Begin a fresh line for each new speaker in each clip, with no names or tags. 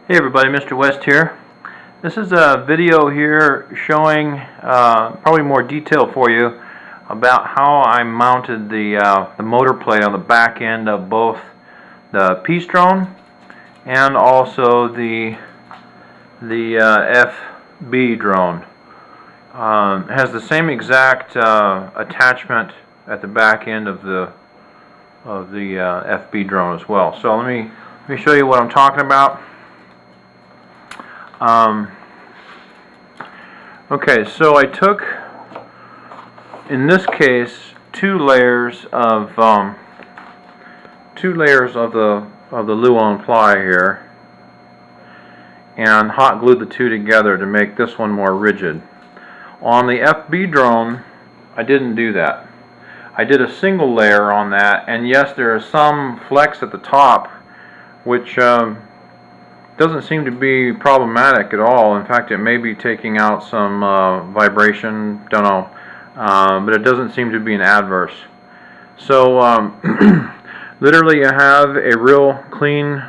Hey everybody, Mr. West here. This is a video here showing probably more detail for you about how I mounted the motor plate on the back end of both the Peace Drone and also the FB drone. It has the same exact attachment at the back end of the FB drone as well. So let me show you what I'm talking about. Okay, so I took, in this case, two layers of the Luon ply here, and hot glued the two together to make this one more rigid. On the FB drone, I didn't do that. I did a single layer on that, and yes, there is some flex at the top, which doesn't seem to be problematic at all. In fact, it may be taking out some vibration, don't know, but it doesn't seem to be an adverse. So literally you have a real clean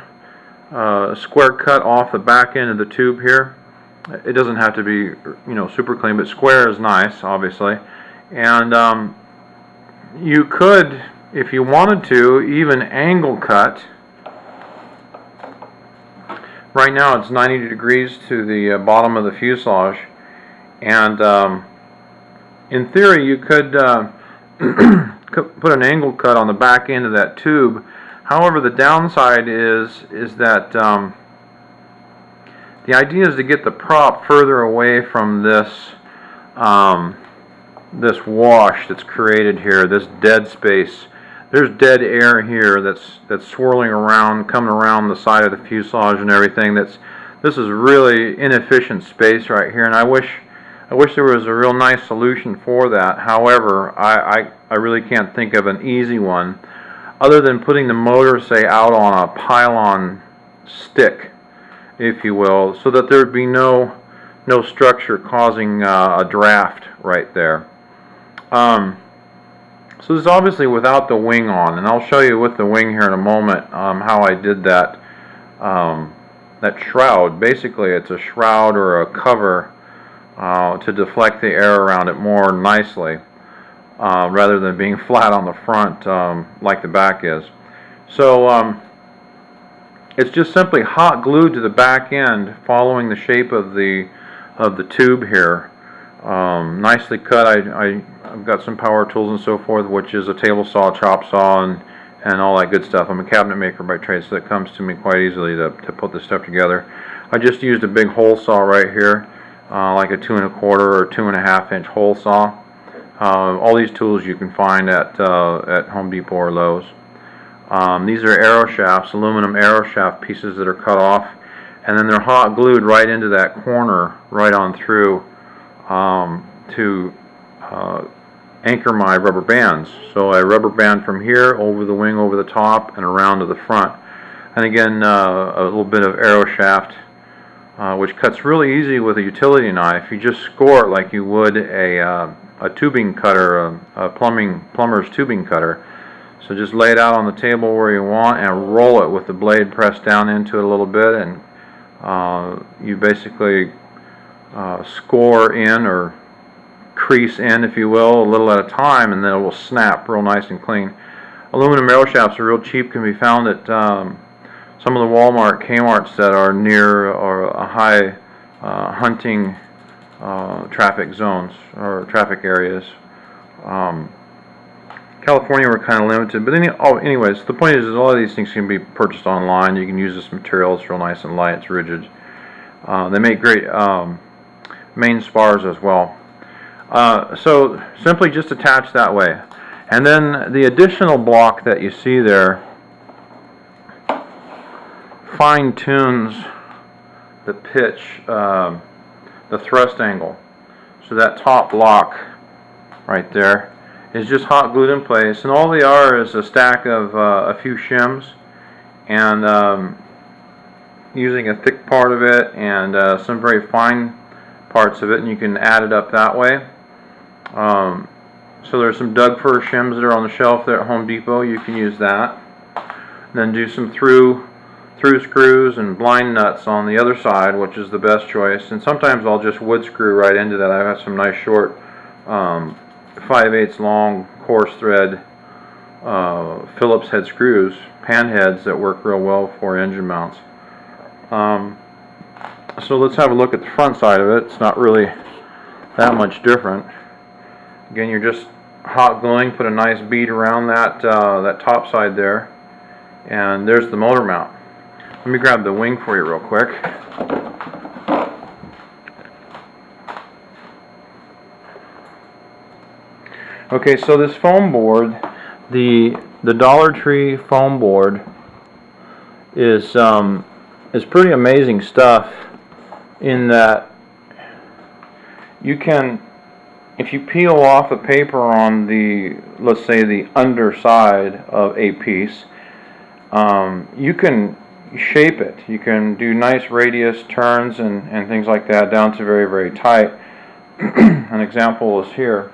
square cut off the back end of the tube here. It doesn't have to be, super clean, but square is nice, obviously. And you could, if you wanted to, even angle cut. Right now it's 90 degrees to the bottom of the fuselage, and in theory you could put an angle cut on the back end of that tube. However, the downside is that the idea is to get the prop further away from this this wash that's created here, this dead space. There's dead air here that's swirling around, coming around the side of the fuselage and everything. This is really inefficient space right here, and I wish there was a real nice solution for that. However, I really can't think of an easy one, other than putting the motor, say, out on a pylon stick, if you will, so that there'd be no structure causing a draft right there. So this is obviously without the wing on, and I'll show you with the wing here in a moment how I did that that shroud. Basically, it's a shroud or a cover to deflect the air around it more nicely, rather than being flat on the front like the back is. So it's just simply hot glued to the back end, following the shape of the tube here. Nicely cut. I've got some power tools and so forth, which is a table saw, chop saw, and all that good stuff. I'm a cabinet maker by trade, so it comes to me quite easily to put this stuff together. I just used a big hole saw right here, like a 2 1/4 or 2 1/2 inch hole saw. All these tools you can find at Home Depot or Lowe's. These are arrow shafts, aluminum arrow shaft pieces that are cut off, and then they're hot glued right into that corner, right on through, to anchor my rubber bands. So I rubber band from here over the wing, over the top, and around to the front. And again, a little bit of arrow shaft, which cuts really easy with a utility knife. You just score it like you would a tubing cutter, a plumber's tubing cutter. So just lay it out on the table where you want and roll it with the blade pressed down into it a little bit, and you basically score in, or crease in, if you will, a little at a time, and then it will snap real nice and clean. Aluminum arrow shafts are real cheap, can be found at some of the Walmart, Kmart's that are near or a high hunting traffic zones or traffic areas. California, we're kind of limited, but anyways, the point is a lot of these things can be purchased online. You can use this material. It's real nice and light. It's rigid. They make great main spars as well. So simply just attach that way, and then the additional block that you see there fine tunes the pitch, the thrust angle. So that top block right there is just hot glued in place, and all they are is a stack of a few shims, and using a thick part of it and some very fine parts of it, and you can add it up that way. So there's some Doug fir shims that are on the shelf there at Home Depot. You can use that. And then do some through through screws and blind nuts on the other side, which is the best choice. And sometimes I'll just wood screw right into that. I have some nice short 5/8 long coarse thread Phillips head screws, pan heads, that work real well for engine mounts. So let's have a look at the front side of it. It's not really that much different. Again, you're just hot gluing, put a nice bead around that that top side there, and there's the motor mount. Let me grab the wing for you real quick. Okay, so this foam board, the Dollar Tree foam board, is pretty amazing stuff, in that you can, if you peel off the paper on the, let's say, the underside of a piece, you can shape it. You can do nice radius turns and things like that, down to very, very tight. An example is here.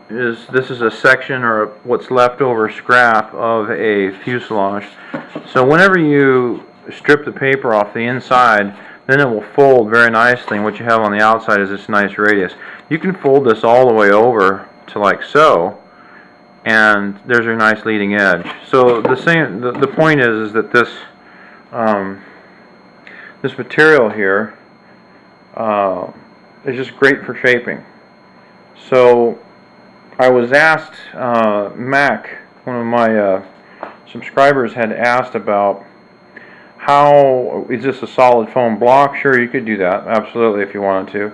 This is a section, or what's left over scrap of a fuselage. So whenever you strip the paper off the inside, then it will fold very nicely, and what you have on the outside is this nice radius. You can fold this all the way over to like so, and there's your nice leading edge. So the point is that this this material here is just great for shaping. So I was asked, Mac, one of my subscribers, had asked about how, is this a solid foam block? Sure, you could do that, absolutely, if you wanted to.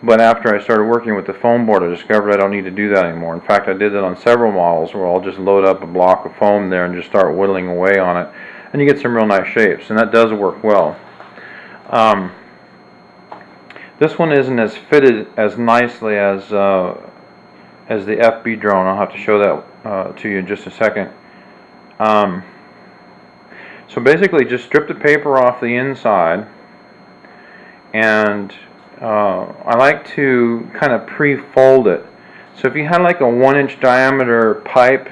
But after I started working with the foam board, I discovered I don't need to do that anymore. In fact, I did that on several models, where I'll just load up a block of foam there and just start whittling away on it, and you get some real nice shapes, and that does work well. This one isn't as fitted as nicely as the FB drone. I'll have to show that to you in just a second. So basically, just strip the paper off the inside, and I like to kind of pre-fold it. So if you had like a 1-inch diameter pipe,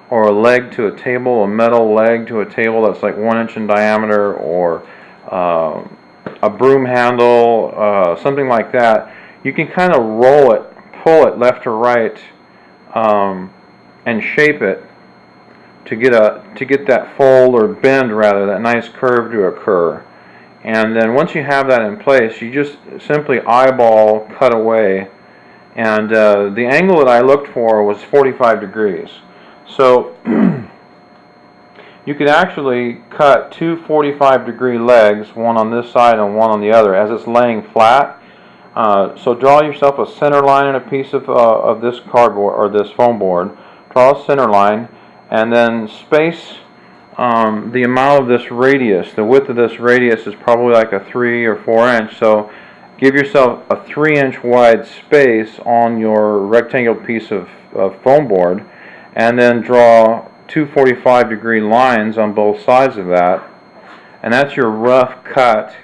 or a leg to a table, a metal leg to a table that's like 1 inch in diameter, or a broom handle, something like that, you can kind of roll it, pull it left or right, and shape it to get that fold, or bend rather, that nice curve to occur. And then once you have that in place, you just simply eyeball cut away. And the angle that I looked for was 45 degrees. So you could actually cut two 45-degree legs, one on this side and one on the other, as it's laying flat. So draw yourself a center line in a piece of this cardboard, or this foam board. Draw a center line, and then space the amount of this radius. The width of this radius is probably like a 3 or 4 inch. So give yourself a 3-inch wide space on your rectangular piece of foam board, and then draw two 45-degree lines on both sides of that, and that's your rough cut.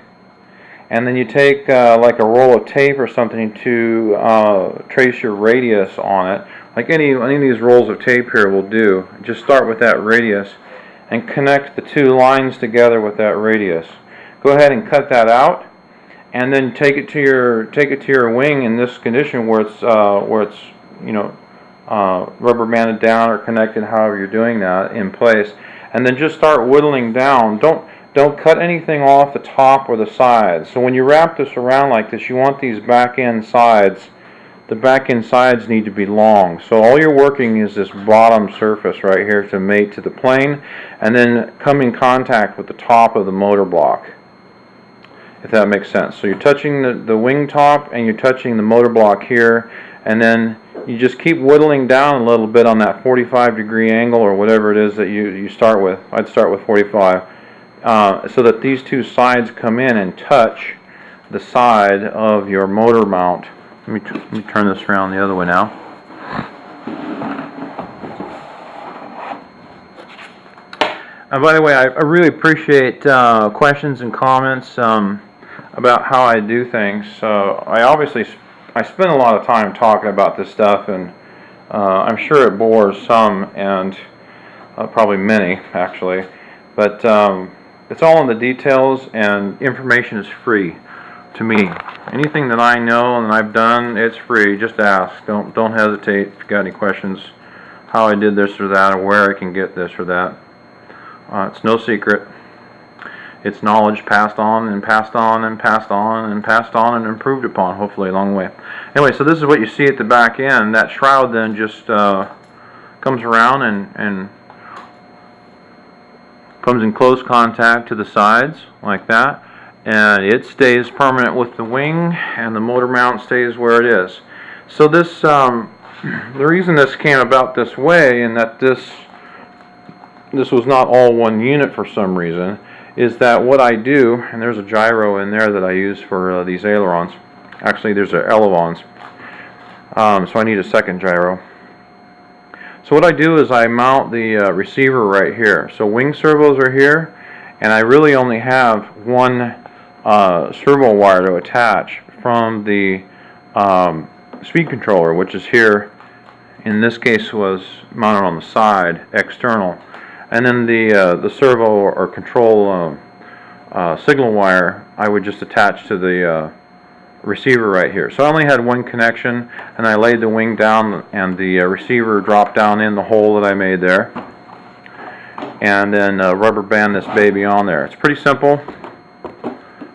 And then you take like a roll of tape or something to trace your radius on it, like any of these rolls of tape here will do. Just start with that radius and connect the two lines together with that radius. Go ahead and cut that out, and then take it to your wing in this condition, where it's you know, rubber banded down or connected, however you're doing that, in place, and then just start whittling down. Don't cut anything off the top or the sides. So when you wrap this around like this, you want these back end sides. The back end sides need to be long. So all you're working is this bottom surface right here to mate to the plane, and then come in contact with the top of the motor block, if that makes sense. So you're touching the wing top, and you're touching the motor block here, and then you just keep whittling down a little bit on that 45-degree angle, or whatever it is that you start with. I'd start with 45, so that these two sides come in and touch the side of your motor mount. Let me turn this around the other way now. By the way, I really appreciate questions and comments about how I do things. I spend a lot of time talking about this stuff, and I'm sure it bores some, and probably many actually, but it's all in the details, and information is free to me. Anything that I know and I've done, it's free. Just ask. Don't hesitate if you got any questions how I did this or that, or where I can get this or that. It's no secret. It's knowledge passed on and passed on and passed on and passed on and improved upon, hopefully along the way. Anyway, so this is what you see at the back end. That shroud then just comes around and comes in close contact to the sides like that, and it stays permanent with the wing, and the motor mount stays where it is. So this, the reason this came about this way, and that this was not all one unit for some reason, is that what I do, and there's a gyro in there that I use for these ailerons. Actually, there's elevons. So I need a second gyro. So what I do is I mount the receiver right here. So wing servos are here, and I really only have one servo wire to attach from the speed controller, which is here. In this case, was mounted on the side, external. And then the servo or control signal wire, I would just attach to the receiver right here. So I only had one connection, and I laid the wing down, and the receiver dropped down in the hole that I made there, and then rubber band this baby on there. It's pretty simple.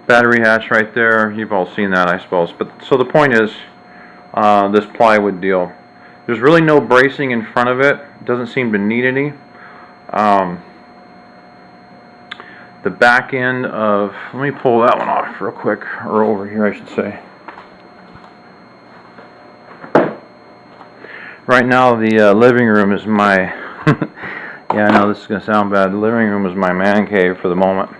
Battery hatch right there. You've all seen that, I suppose. But so the point is, this plywood deal. There's really no bracing in front of it. It doesn't seem to need any. The back end of, let me pull that one off real quick, or over here I should say. Right now the living room is my, yeah, I know this is going to sound bad, the living room is my man cave for the moment.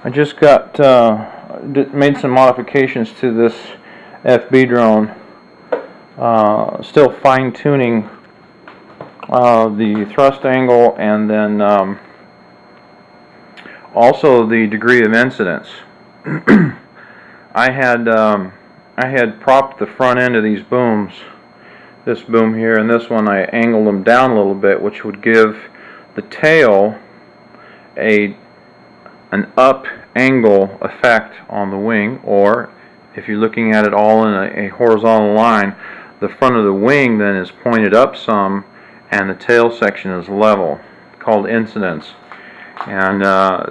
I just got, made some modifications to this FB drone. Still fine-tuning the thrust angle, and then also the degree of incidence. I had propped the front end of these booms, this boom here and this one, I angled them down a little bit, which would give the tail an up angle effect on the wing, or if you're looking at it all in a horizontal line, the front of the wing then is pointed up some, and the tail section is level, called incidence. And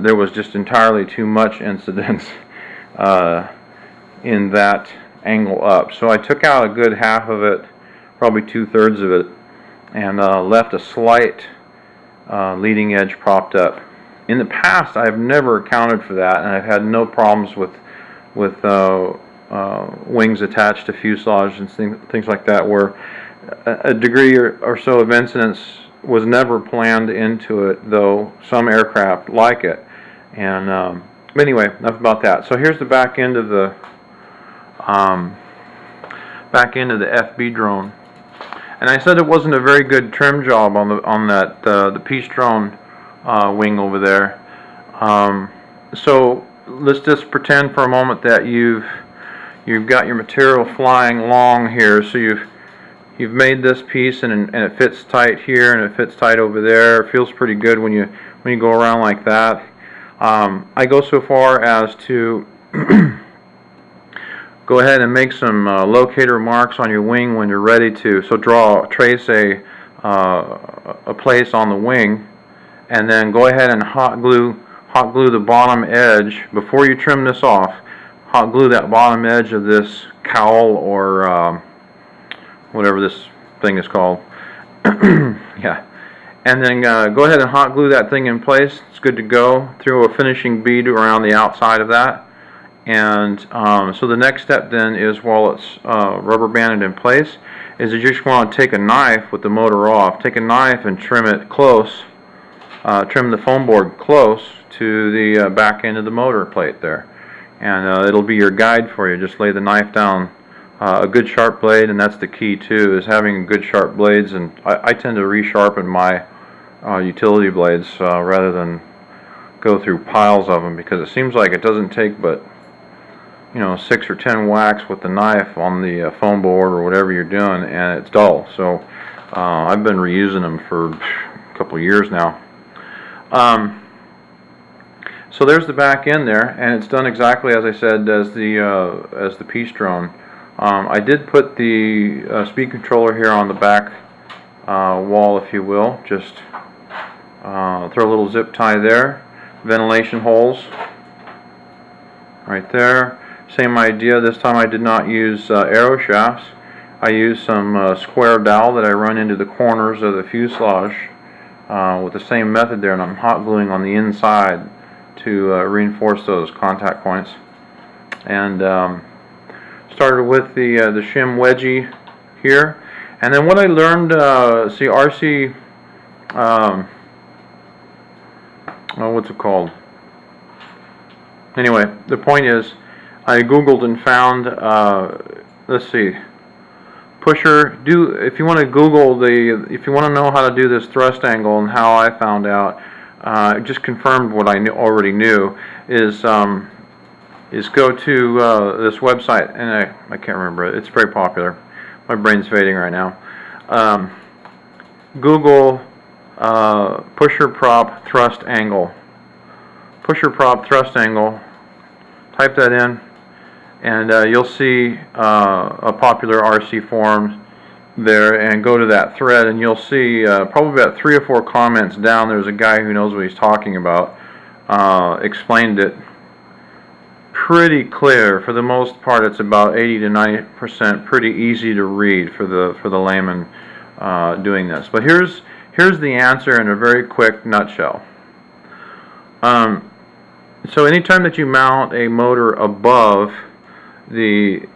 there was just entirely too much incidence in that angle up. So I took out a good half of it, probably 2/3 of it, and left a slight leading edge propped up. In the past, I've never accounted for that, and I've had no problems with wings attached to fuselage and things like that, where a degree or so of incidence was never planned into it, though some aircraft like it. And but anyway, enough about that. So here's the back end of the FB drone, and I said it wasn't a very good trim job on the Peace Drone wing over there. So let's just pretend for a moment that you've got your material flying along here. So you've made this piece, and it fits tight here, and it fits tight over there. It feels pretty good when you go around like that. I go so far as to go ahead and make some locator marks on your wing when you're ready to. So trace a place on the wing, and then go ahead and hot glue the bottom edge before you trim this off. Hot glue that bottom edge of this cowl, or whatever this thing is called. Yeah. And then go ahead and hot glue that thing in place. It's good to go. Throw a finishing bead around the outside of that. And so the next step then is, while it's rubber banded in place, is you just want to take a knife with the motor off. Take a knife and trim it close. Trim the foam board close to the back end of the motor plate there. And it'll be your guide for you. Just lay the knife down. A good sharp blade, and that's the key too, is having good sharp blades. And I tend to resharpen my utility blades rather than go through piles of them, because it seems like it doesn't take but you know, 6 or 10 whacks with the knife on the foam board or whatever you're doing, and it's dull. So I've been reusing them for a couple of years now. So there's the back end there, and it's done exactly as I said as the Peace Drone. I did put the speed controller here on the back wall, if you will. Just throw a little zip tie there. Ventilation holes right there. Same idea. This time I did not use arrow shafts. I used some square dowel that I run into the corners of the fuselage with the same method there, and I'm hot gluing on the inside to reinforce those contact points. And started with the shim wedgie here, and then what I learned, see RC, oh, what's it called? Anyway, the point is, I googled and found, let's see, pusher. If you want to Google if you want to know how to do this thrust angle and how I found out, it just confirmed what I already knew. Is go to this website, and I can't remember it. It's very popular. My brain's fading right now. Google pusher prop thrust angle. Pusher prop thrust angle. Type that in, and you'll see a popular RC forum there, and go to that thread, and you'll see probably about 3 or 4 comments down. There's a guy who knows what he's talking about. Explained it pretty clear. For the most part, it's about 80 to 90% pretty easy to read for the layman doing this. But here's the answer in a very quick nutshell. So anytime that you mount a motor above the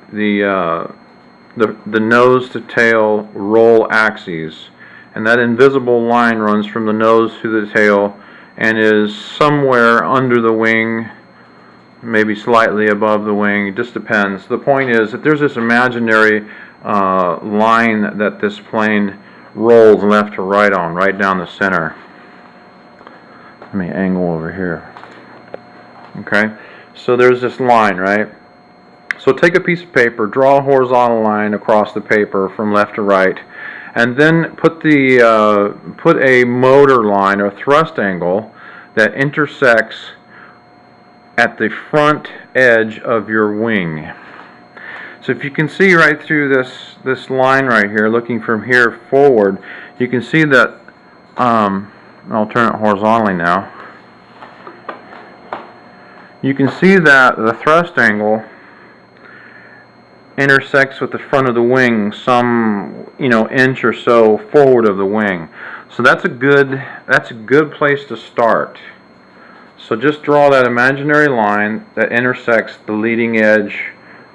nose to tail roll axes, and that invisible line runs from the nose to the tail and is somewhere under the wing, maybe slightly above the wing, it just depends. The point is that there's this imaginary line that this plane rolls left to right on, right down the center. Let me angle over here. Okay, so there's this line, right? So take a piece of paper, draw a horizontal line across the paper from left to right, and then put a motor line or thrust angle that intersects at the front edge of your wing. So if you can see right through this line right here, looking from here forward, you can see that, I'll turn it horizontally now. You can see that the thrust angle intersects with the front of the wing some, inch or so forward of the wing. So that's a good place to start. So just draw that imaginary line that intersects the leading edge,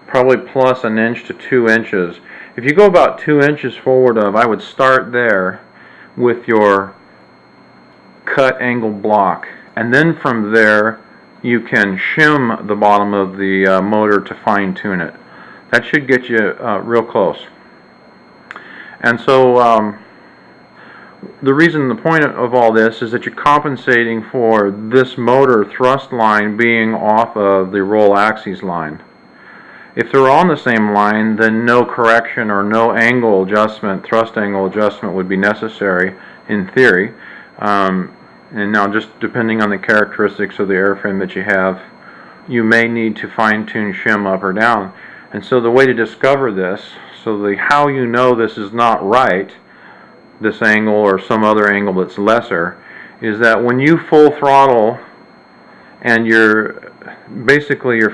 probably plus an inch to 2 inches. If you go about 2 inches forward I would start there with your cut angle block, and then from there you can shim the bottom of the motor to fine tune it. That should get you real close. And so the point of all this is that you're compensating for this motor thrust line being off of the roll axis line. If they're on the same line, then no correction or no angle adjustment, thrust angle adjustment would be necessary in theory. And now, just depending on the characteristics of the airframe that you have, you may need to fine-tune shim up or down. And so the way to discover this, how you know this is not right, this angle or some other angle that's lesser, is that when you full throttle and your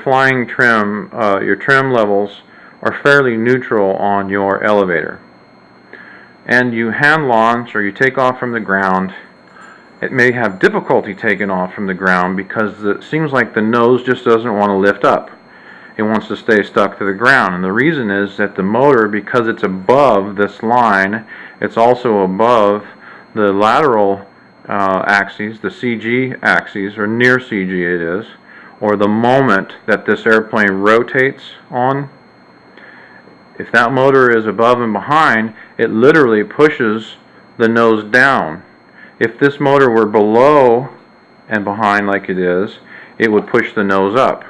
flying trim, your trim levels are fairly neutral on your elevator, and you hand launch or you take off from the ground, it may have difficulty taking off from the ground because it seems like the nose just doesn't want to lift up. It wants to stay stuck to the ground, and the reason is that the motor, because it's above this line, it's also above the lateral axes, the CG axes, or near CG it is, or the moment that this airplane rotates on. If that motor is above and behind, it literally pushes the nose down. If this motor were below and behind like it is, it would push the nose up.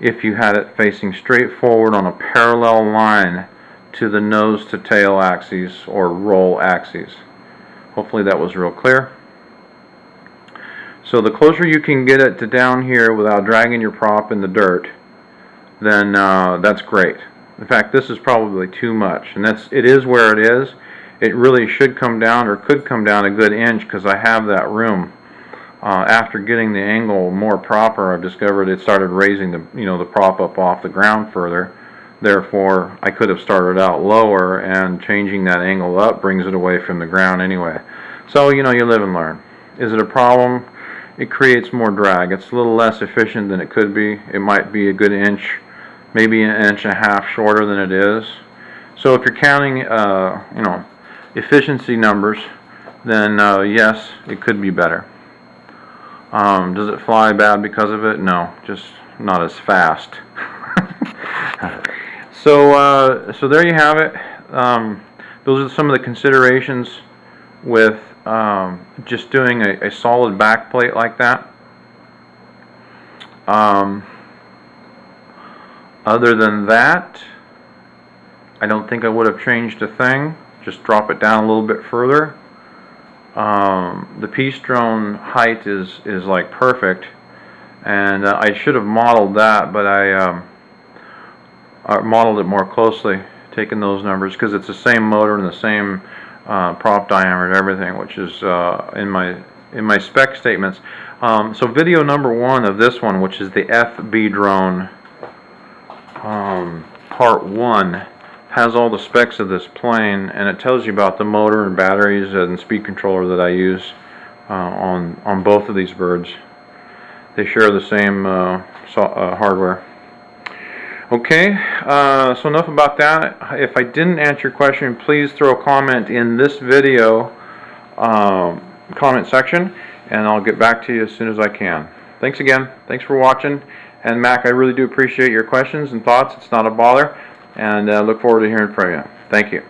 if you had it facing straight forward on a parallel line to the nose to tail axes or roll axes. Hopefully that was real clear. So the closer you can get it to down here without dragging your prop in the dirt, then that's great. In fact, this is probably too much, and it is where it is. It really should come down, or could come down, a good inch, because I have that room. After getting the angle more proper, I've discovered it started raising the prop up off the ground further. Therefore, I could have started out lower, and changing that angle up brings it away from the ground anyway. So, you live and learn. Is it a problem? It creates more drag. It's a little less efficient than it could be. It might be a good inch, maybe an inch and a half shorter than it is. So if you're counting, efficiency numbers, then yes, it could be better. Does it fly bad because of it? No, just not as fast. So there you have it. Those are some of the considerations with just doing a solid back plate like that. Other than that, I don't think I would have changed a thing. Just drop it down a little bit further. The Peace Drone height is like perfect, and I should have modeled that, but I modeled it more closely, taking those numbers, because it's the same motor and the same prop diameter and everything, which is in my spec statements. So video number 1 of this one, which is the FB drone part 1, has all the specs of this plane, and it tells you about the motor and batteries and speed controller that I use on both of these birds. They share the same hardware. Okay, so enough about that. If I didn't answer your question, please throw a comment in this video comment section, and I'll get back to you as soon as I can. Thanks again. Thanks for watching. And Mac, I really do appreciate your questions and thoughts. It's not a bother. And look forward to hearing from you. Thank you.